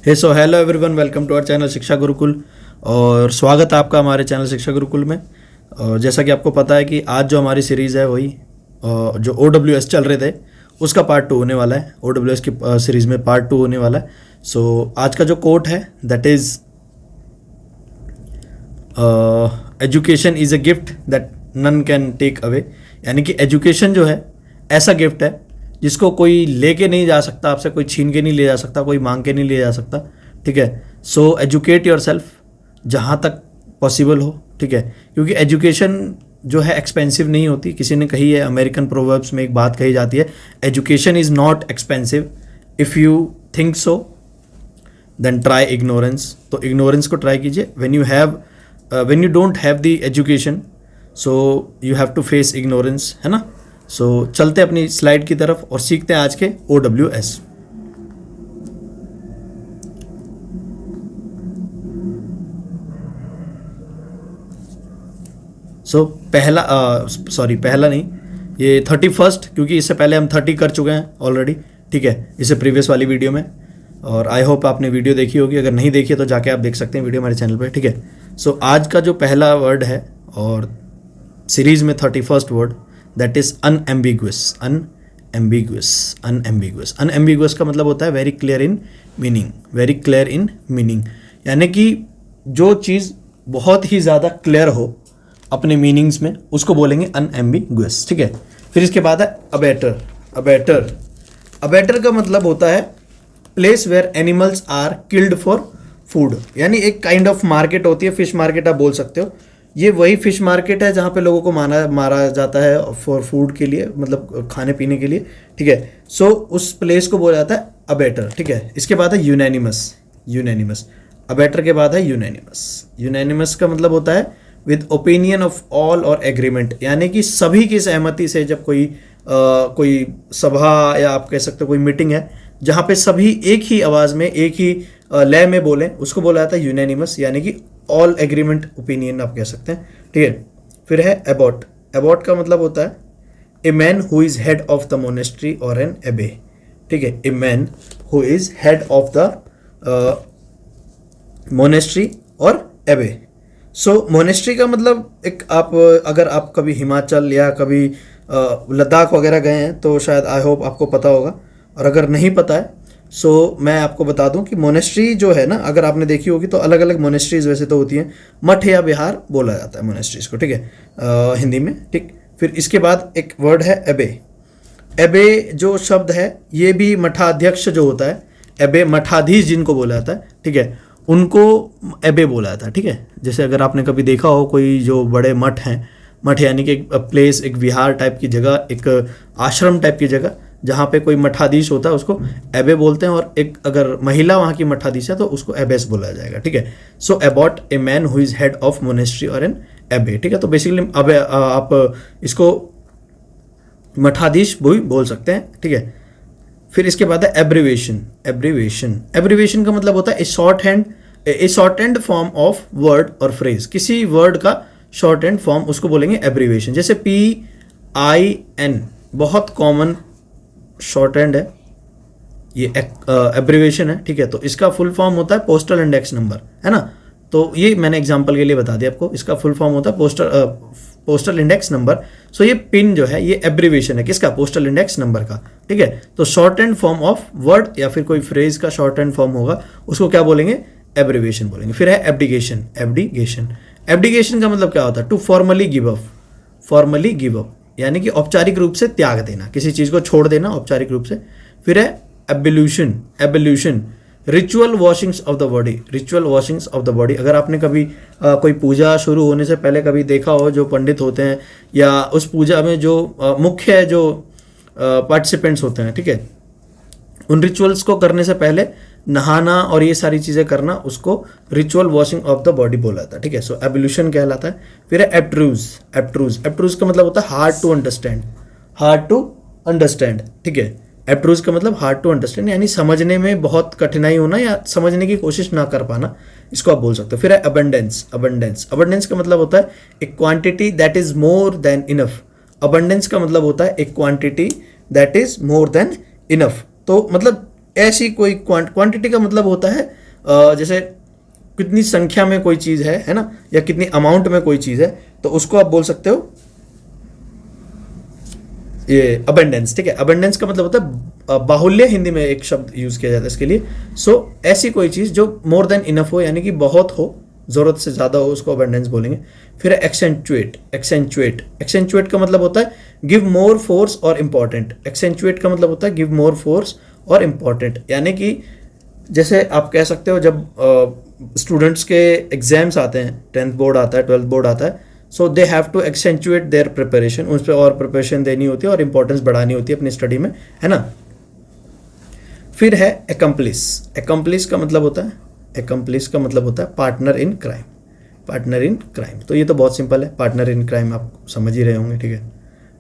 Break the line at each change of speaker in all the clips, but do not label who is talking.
So hello everyone, welcome to our channel Shiksha Gurukul. और स्वागत है आपका हमारे चैनल शिक्षा गुरुकुल में। और जैसा कि आपको पता है कि आज जो हमारी सीरीज़ है वही जो OWS चल रहे थे उसका पार्ट 2 होने वाला है। OWS की सीरीज़ में पार्ट 2 होने वाला है। सो आज का जो कोट है that is education is a gift that none can take away. यानी कि एजुकेशन जो है ऐसा गिफ्ट है जिसको कोई लेके नहीं जा सकता, आपसे कोई छीन के नहीं ले जा सकता, कोई मांग के नहीं ले जा सकता। ठीक है, सो एजुकेट योर सेल्फ जहाँ तक पॉसिबल हो। ठीक है, क्योंकि एजुकेशन जो है एक्सपेंसिव नहीं होती। किसी ने कही है, अमेरिकन प्रोवर्ब्स में एक बात कही जाती है, education is not expensive. If you think so then try ignorance. तो इग्नोरेंस को ट्राई कीजिए। When you don't have the education so you have to face ignorance, है ना। सो चलते अपनी स्लाइड की तरफ और सीखते हैं आज के OWS। पहला नहीं, ये 31st, क्योंकि इससे पहले हम 30 कर चुके हैं ऑलरेडी। ठीक है, इससे प्रीवियस वाली वीडियो में। और आई होप आपने वीडियो देखी होगी। अगर नहीं देखी है तो जाके आप देख सकते हैं वीडियो हमारे चैनल पर। ठीक है, सो आज का जो पहला वर्ड है और सीरीज में 31st word that is unambiguous. Unambiguous का मतलब होता है वेरी क्लियर इन मीनिंग। यानी कि जो चीज़ बहुत ही ज़्यादा क्लियर हो अपने मीनिंग्स में उसको बोलेंगे अनएम्बिगुअस। ठीक है, फिर इसके बाद है अबेटर का मतलब होता है place where animals are killed for food. यानी एक काइंड ऑफ मार्केट होती है, फिश मार्केट आप बोल सकते हो। ये वही फिश मार्केट है जहाँ पे लोगों को मारा जाता है फॉर फूड के लिए, मतलब खाने पीने के लिए। ठीक है, सो उस प्लेस को बोला जाता है अबेटर। ठीक है, इसके बाद है यूनैनिमस। अबेटर के बाद है यूनैनिमस का मतलब होता है विद ओपिनियन ऑफ ऑल और एग्रीमेंट। यानी कि सभी की सहमति से जब कोई सभा या आप कह सकते हो कोई मीटिंग है जहाँ पे सभी एक ही आवाज़ में एक ही लय में बोलें, उसको बोला जाता है यूनैनिमस। यानी कि ऑल एग्रीमेंट ओपिनियन आप कह सकते हैं। ठीक है, फिर है एबॉट का मतलब होता है a man who is head of the monastery और एन एबे। ठीक है, a man who is head of the monastery और एबे। सो मोनेस्ट्री का मतलब अगर आप कभी हिमाचल या कभी लद्दाख वगैरह गए हैं तो शायद आई होप आपको पता होगा। और अगर नहीं पता है सो मैं आपको बता दूं कि मोनेस्ट्री जो है ना, अगर आपने देखी होगी तो अलग अलग मोनेस्ट्रीज वैसे तो होती हैं, मठ या विहार बोला जाता है मोनेस्ट्रीज को। ठीक है, हिंदी में। ठीक, फिर इसके बाद एक वर्ड है एबे जो शब्द है ये भी मठाध्यक्ष जो होता है, एबे मठाधीश जिनको बोला जाता है। ठीक है, उनको एबे बोला जाता है। ठीक है, जैसे अगर आपने कभी देखा हो कोई जो बड़े मठ हैं, मठ यानी कि एक प्लेस, एक विहार टाइप की जगह, एक आश्रम टाइप की जगह जहाँ पे कोई मठाधीश होता है उसको एबे बोलते हैं। और एक अगर महिला वहाँ की मठाधीश है तो उसको एबेस बोला जाएगा। ठीक है, so about a man who is head of monastery और एन एबे। ठीक है, तो बेसिकली अब आप इसको मठाधीश भी बोल सकते हैं। ठीक है, फिर इसके बाद है एब्रीवेशन का मतलब होता है ए short hand form of word और फ्रेज। किसी वर्ड का शॉर्ट हैंड फॉर्म उसको बोलेंगे एब्रीवेशन। जैसे PIN बहुत कॉमन शॉर्ट हैंड है, ये एब्रीवेशन है। ठीक है, तो इसका फुल फॉर्म होता है पोस्टल इंडेक्स नंबर, है ना। तो ये मैंने एग्जांपल के लिए बता दिया आपको, इसका फुल फॉर्म होता है पोस्टल इंडेक्स नंबर। सो ये पिन जो है ये एब्रीवेशन है किसका, पोस्टल इंडेक्स नंबर का। ठीक है, तो short hand form of word या फिर कोई फ्रेज का शॉर्ट हैंड फॉर्म होगा उसको क्या बोलेंगे, एब्रीवेशन बोलेंगे। फिर है एब्डिकेशन का मतलब क्या होता है, टू फॉर्मली गिव अप, यानी कि औपचारिक रूप से त्याग देना, किसी चीज़ को छोड़ देना औपचारिक रूप से। फिर है ablution, ritual washings of the body. अगर आपने कभी कोई पूजा शुरू होने से पहले कभी देखा हो, जो पंडित होते हैं या उस पूजा में जो मुख्य जो पार्टिसिपेंट्स होते हैं, ठीक है, उन रिचुअल्स को करने से पहले नहाना और ये सारी चीज़ें करना, उसको ritual washing of the body बोला जाता है। ठीक है, सो एब्ल्यूशन कहलाता है। फिर है एब्ट्रूज का मतलब होता है हार्ड टू अंडरस्टैंड। ठीक है, एब्ट्रूज का मतलब हार्ड टू अंडरस्टैंड, यानी समझने में बहुत कठिनाई होना या समझने की कोशिश ना कर पाना, इसको आप बोल सकते हो। फिर है अबंडेंस का मतलब होता है एक quantity that is more than enough. Abundance का मतलब होता है एक quantity that is more than enough. तो मतलब ऐसी कोई क्वांटिटी का मतलब होता है जैसे कितनी संख्या में कोई चीज़ है ना, या कितनी अमाउंट में कोई चीज़ है, तो उसको आप बोल सकते हो ये अबेंडेंस। ठीक है, अबेंडेंस का मतलब होता है बाहुल्य, हिंदी में एक शब्द यूज किया जाता है इसके लिए। सो ऐसी कोई चीज़ जो मोर देन इनफ हो, यानी कि बहुत हो, ज़रूरत से ज़्यादा हो, उसको अबेंडेंस बोलेंगे। फिर एक्सेंचुएट। एक्सेंचुएट एक्सेंचुएट का मतलब होता है गिव मोर फोर्स और इम्पॉर्टेंट। एक्सेंचुएट का मतलब होता है गिव मोर फोर्स और इम्पॉर्टेंट, यानी कि जैसे आप कह सकते हो जब स्टूडेंट्स के एग्जाम्स आते हैं, 10th बोर्ड आता है, 12th बोर्ड आता है, so they have to accentuate their preparation, उस पर और प्रिपरेशन देनी होती है और इंपॉर्टेंस बढ़ानी होती है अपनी स्टडी में, है ना। फिर है एकम्प्लिस। एकम्प्लिस का मतलब होता है, एकम्प्लिस का मतलब होता है partner in crime. Partner in crime, तो ये तो बहुत सिंपल है, पार्टनर इन क्राइम आप समझ ही रहे होंगे। ठीक है,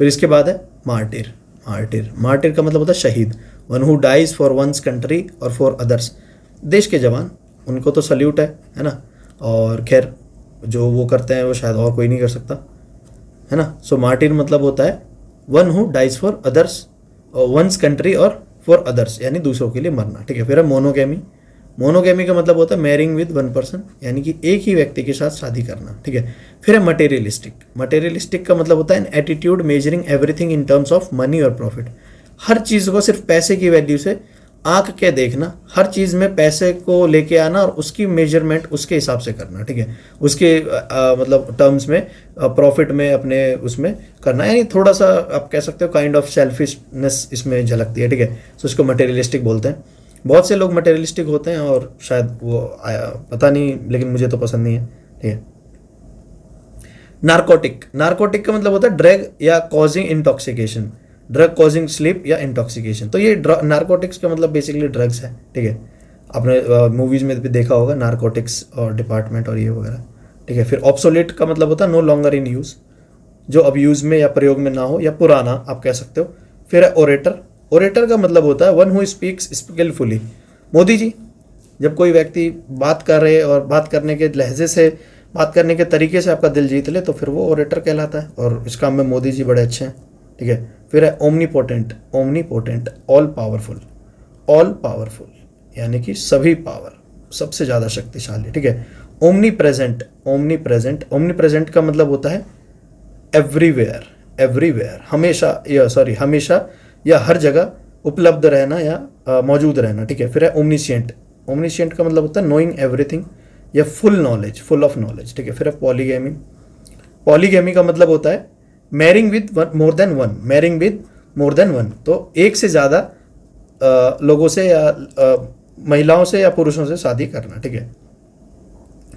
फिर इसके बाद है मार्टिर। मार्टिर, मार्टिर का मतलब होता है शहीद, one who dies for one's country और फॉर अदर्स। देश के जवान, उनको तो सल्यूट है ना, और खैर जो वो करते हैं वो शायद और कोई नहीं कर सकता, है ना। सो मार्टिर मतलब होता है one who dies for others, one's country और फॉर अदर्स, यानी दूसरों के लिए मरना। ठीक है, फिर है मोनोगैमी। मोनोगैमी का मतलब होता है मैरिंग विद वन पर्सन, यानी कि एक ही व्यक्ति के साथ शादी करना। ठीक है, फिर है मटेरियलिस्टिक। मटेरियलिस्टिक का मतलब होता है an attitude measuring everything in terms of money और प्रॉफिट। हर चीज़ को सिर्फ पैसे की वैल्यू से आंक के देखना, हर चीज़ में पैसे को लेके आना और उसकी मेजरमेंट उसके हिसाब से करना। ठीक है, उसके मतलब टर्म्स में, प्रॉफिट में, अपने उसमें करना, यानी थोड़ा सा आप कह सकते हो काइंड ऑफ सेल्फिशनेस इसमें झलकती है। ठीक है, तो इसको मटेरियलिस्टिक बोलते हैं। बहुत से लोग मटेरियलिस्टिक होते हैं और शायद वो पता नहीं, लेकिन मुझे तो पसंद नहीं है। ठीक है, नारकोटिक। नारकोटिक का मतलब होता है ड्रग या causing intoxication, drug causing sleep या इंटॉक्सिकेशन। तो ये नारकोटिक्स का मतलब बेसिकली ड्रग्स है। ठीक है, आपने मूवीज में भी देखा होगा नारकोटिक्स और डिपार्टमेंट और ये वगैरह। ठीक है, फिर ऑब्सोलेट का मतलब होता है नो लॉन्गर इन यूज, जो अब यूज में या प्रयोग में ना हो, या पुराना आप कह सकते हो। फिर है ओरेटर। ओरेटर का मतलब होता है one who speaks skilfully. Modi ji, जब कोई व्यक्ति बात कर रहे और बात करने के लहजे से, बात करने के तरीके से आपका दिल जीत ले, तो फिर वो ओरेटर कहलाता है, और इस काम में मोदी जी बड़े अच्छे हैं। ठीक है, फिर है omnipotent. Omnipotent, all powerful. All powerful यानी कि सभी पावर, सबसे ज़्यादा शक्तिशाली। ठीक है, omni present. Omni present, omni present का मतलब होता है एवरीवेयर। एवरीवेयर, हमेशा, या सॉरी हमेशा या हर जगह उपलब्ध रहना या मौजूद रहना। ठीक है, फिर है ओमनिशिएंट। ओमनिशिएंट का मतलब होता है नोइंग एवरीथिंग या full knowledge, full of knowledge. ठीक है, फिर है पॉलीगैमी। पॉलीगैमी का मतलब होता है marrying with more than one. Marrying with more than one, तो एक से ज़्यादा लोगों से या महिलाओं से या पुरुषों से शादी करना। ठीक है,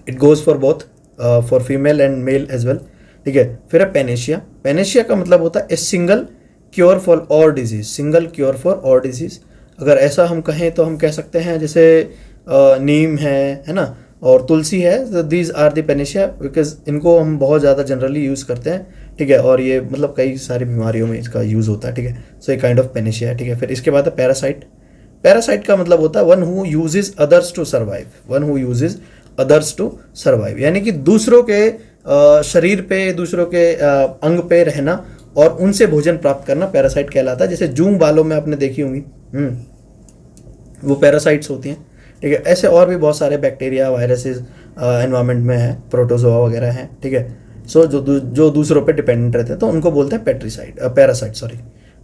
it goes for both, for female and male as well. ठीक है, फिर है पेनेशिया। पेनेशिया का मतलब होता है a single cure for all disease. Single cure for all disease, अगर ऐसा हम कहें तो हम कह सकते हैं जैसे नीम है ना, और तुलसी है, these are the panacea, because इनको हम बहुत ज़्यादा जनरली यूज़ करते हैं। ठीक है, और ये मतलब कई सारी बीमारियों में इसका यूज़ होता है। ठीक है, सो ये काइंड ऑफ पेनेशिया है। ठीक है, फिर इसके बाद है पैरासाइट। पैरासाइट का मतलब होता है one who uses others to survive. One who uses others to survive, यानी कि दूसरों के शरीर पे, दूसरों के अंग पे रहना और उनसे भोजन प्राप्त करना पैरासाइट कहलाता है। जैसे जूम बालों में आपने देखी होंगी, वो पैरासाइट्स होती हैं। ठीक है, ऐसे और भी बहुत सारे बैक्टीरिया, वायरसेस एनवायरनमेंट में है, प्रोटोजोआ वगैरह हैं। ठीक है, सो जो दूसरों पे डिपेंडेंट रहते हैं, तो उनको बोलते हैं पैरासाइट सॉरी।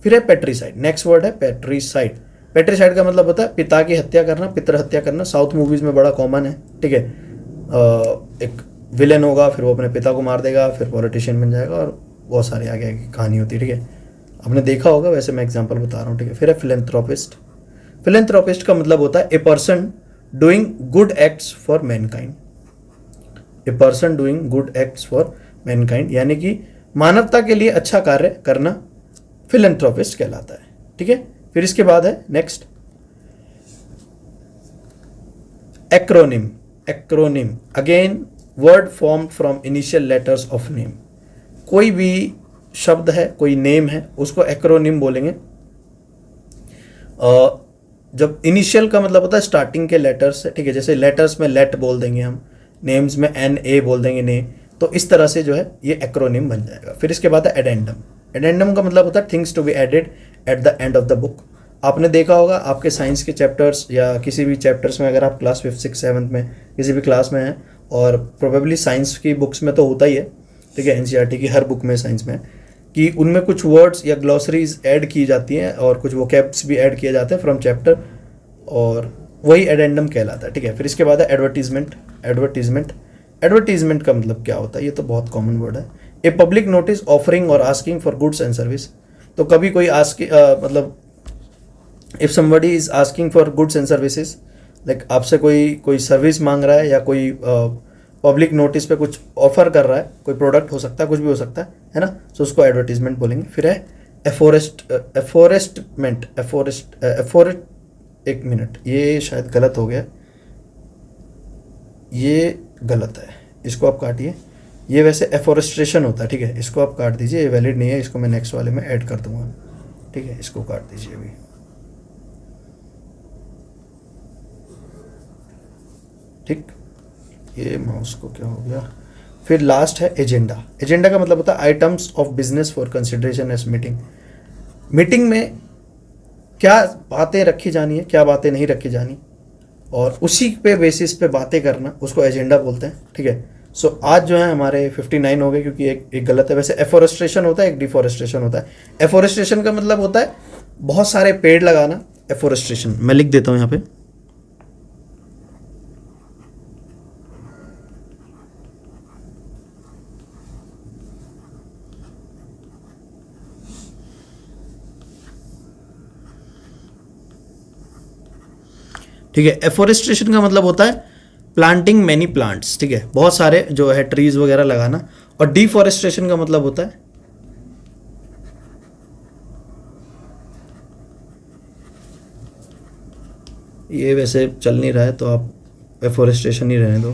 फिर है पेट्रीसाइड। नेक्स्ट वर्ड है पेट्रीसाइड। पेट्रीसाइड का मतलब होता है पिता की हत्या करना, पितृ हत्या करना। साउथ मूवीज में बड़ा कॉमन है। ठीक है, एक विलेन होगा, फिर वो अपने पिता को मार देगा, फिर पॉलिटिशियन बन जाएगा, और बहुत सारी आगे आगे कहानी होती है। ठीक है, आपने देखा होगा, वैसे मैं एग्जांपल बता रहा हूँ। ठीक है, फिर है फिलेंथ्रोपिस्ट। फिलेंथ्रोपिस्ट का मतलब होता है a person doing good acts for Mankind. A person doing good acts for Mankind, यानी कि मानवता के लिए अच्छा कार्य करना फिलेंथ्रोपिस्ट कहलाता है। ठीक है, फिर इसके बाद है next acronym. Acronym again word formed from initial letters of name. कोई भी शब्द है, कोई नेम है, उसको एक्रोनिम बोलेंगे। जब इनिशियल का मतलब होता है स्टार्टिंग के लेटर्स से। ठीक है, जैसे लेटर्स में लेट बोल देंगे हम, नेम्स में एन ए बोल देंगे ने, तो इस तरह से जो है ये एक्रोनिम बन जाएगा। फिर इसके बाद है एडेंडम। एडेंडम का मतलब होता है things to be added at the end of the book. आपने देखा होगा आपके साइंस के चैप्टर्स या किसी भी चैप्टर्स में, अगर आप क्लास 5, 6, 7 में किसी भी क्लास में हैं, और प्रोबेबली साइंस की बुक्स में तो होता ही है, ठीक है, एनसीईआरटी की हर बुक में साइंस में, कि उनमें कुछ वर्ड्स या ग्लॉसरीज ऐड की जाती हैं और कुछ वोकैब्स भी ऐड किए जाते हैं फ्रॉम चैप्टर, और वही एडेंडम कहलाता है, ठीक है। फिर इसके बाद है एडवर्टीजमेंट। एडवर्टीजमेंट का मतलब क्या होता है, ये तो बहुत कॉमन वर्ड है। ए पब्लिक नोटिस ऑफरिंग और asking for goods and service. तो कभी कोई मतलब if somebody is asking for goods and services, like आपसे कोई सर्विस मांग रहा है या कोई पब्लिक नोटिस पे कुछ ऑफर कर रहा है, कोई प्रोडक्ट हो सकता है, कुछ भी हो सकता है ना, तो उसको एडवर्टीजमेंट बोलेंगे। फिर है एफोरेस्ट, एक मिनट, ये शायद गलत हो गया, ये गलत है, इसको आप काटिए। ये वैसे एफोरेस्ट्रेशन होता है, ठीक है, इसको आप काट दीजिए, ये वैलिड नहीं है, इसको मैं नेक्स्ट वाले में ऐड कर दूंगा, ठीक है, इसको काट दीजिए अभी। ठीक, ये माउस को क्या हो गया। फिर लास्ट है एजेंडा। एजेंडा का मतलब होता है items of business for consideration as meeting. Meeting में क्या बातें रखी जानी है, क्या बातें नहीं रखी जानी, और उसी पे बेसिस पे बातें करना, उसको एजेंडा बोलते हैं, ठीक है। सो आज जो है हमारे 59 हो गए, क्योंकि एक गलत है। वैसे एफोरेस्ट्रेशन होता है, एक डिफोरेस्ट्रेशन होता है। एफोरेस्ट्रेशन का मतलब होता है बहुत सारे पेड़ लगाना, एफोरेस्ट्रेशन। मैं लिख देता हूँ यहाँ पे, ठीक है। एफोरेस्ट्रेशन का मतलब होता है प्लांटिंग मैनी प्लांट्स, ठीक है, बहुत सारे जो है ट्रीज वगैरह लगाना। और डिफोरेस्ट्रेशन का मतलब होता है, ये वैसे चल नहीं रहा है तो आप एफोरेस्ट्रेशन ही रहने दो,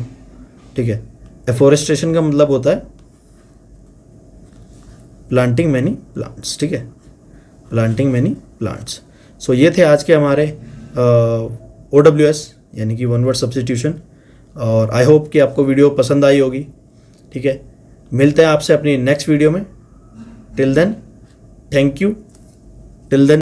ठीक है। एफोरेस्ट्रेशन का मतलब होता है प्लांटिंग मैनी प्लांट्स, ठीक है, प्लांटिंग मैनी प्लांट्स। सो ये थे आज के हमारे OWS यानी कि वन वर्ड सब्स्टिट्यूशन, और आई होप कि आपको वीडियो पसंद आई होगी, ठीक है। मिलते हैं आपसे अपनी नेक्स्ट वीडियो में। Till then, thank you. Till then.